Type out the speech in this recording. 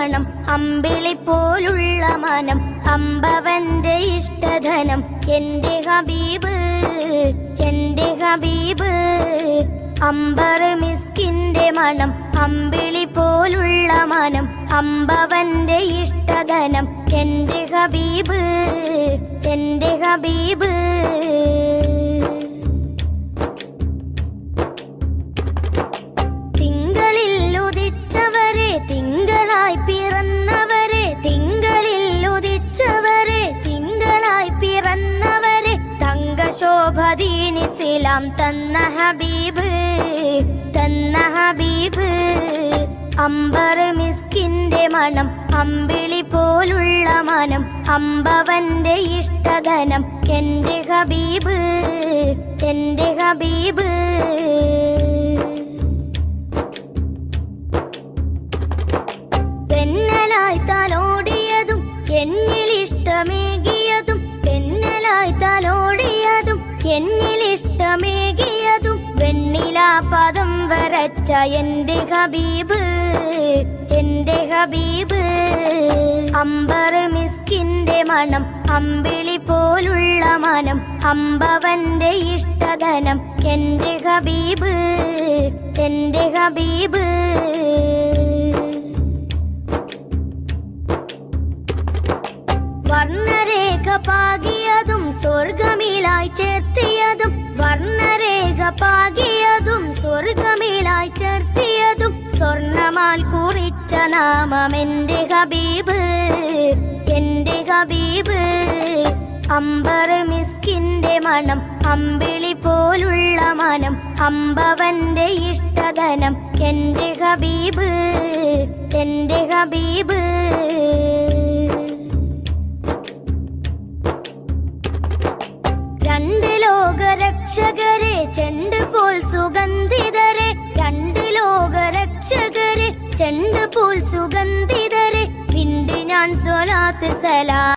മണം അമ്പിളി പോലുള്ള മനം അമ്പവന്റെ ഇഷ്ടധനം എന്റെ ഹബീബ് എന്റെ ഹബീബ് അമ്പർ മിസ്കിന്റെ മണം അമ്പിളി പോലുള്ള മനം അമ്പവന്റെ ഇഷ്ടധനം എന്റെ ഹബീബ് എന്റെ ഹബീബ് തിങ്കളായി പിറന്നവരെ തിങ്കളിൽ ഉദിച്ചവരെ തിങ്കളായി പിറന്നവരെ തങ്കശോഭദീനിസ്ലാം തന്ന ഹബീബ് അമ്പർ മിസ്കിന്റെ മണം അമ്പിളി പോലുള്ള മനം അമ്പവന്റെ ഇഷ്ടധനം എന്റെ ഹബീബ് എന്റെ ഹബീബ് തെന്നലായി തലോടിയതും എന്നിലിഷ്ടമേകിയതും തെന്നലായി തലോടിയതും എന്നിലിഷ്ടമേകിയതും വെണ്ണിലാ പദം വരച്ച എന്റെ ഹബീബ് എന്റെ ഹബീബ് അമ്പർ മിസ്കിന്റെ മണം അമ്പിളി പോലുള്ള മനം അമ്പവന്റെ ഇഷ്ടധനം എന്റെ ഹബീബ് എന്റെ ഹബീബ് വർണ്ണരേഖ പാകിയതും സ്വർഗമിലായി ചേർത്തിയതും വർണ്ണരേഖ പാകിയതും സ്വർഗമിലായി ചേർത്തിയതും സ്വർണമാൽ കുറിച്ച നാമം എന്റെ ഹബീബ് എന്റെ ഹബീബ് അമ്പർ മിസ്കിന്റെ മണം അമ്പിളി പോലുള്ള മനം അമ്പവന്റെ ഇഷ്ടധനം എന്റെ ഹബീബ് എന്റെ ഹബീബ് രണ്ട് ലോകരക്ഷകരെ ചെണ്ട് പോൽ സുഗന്ധിതരെ രണ്ട് ലോകരക്ഷകരെ ചെണ്ട് പോൽ സുഗന്ധിതരെ പിണ്ട് ഞാൻ സ്വലാത്ത് സലാം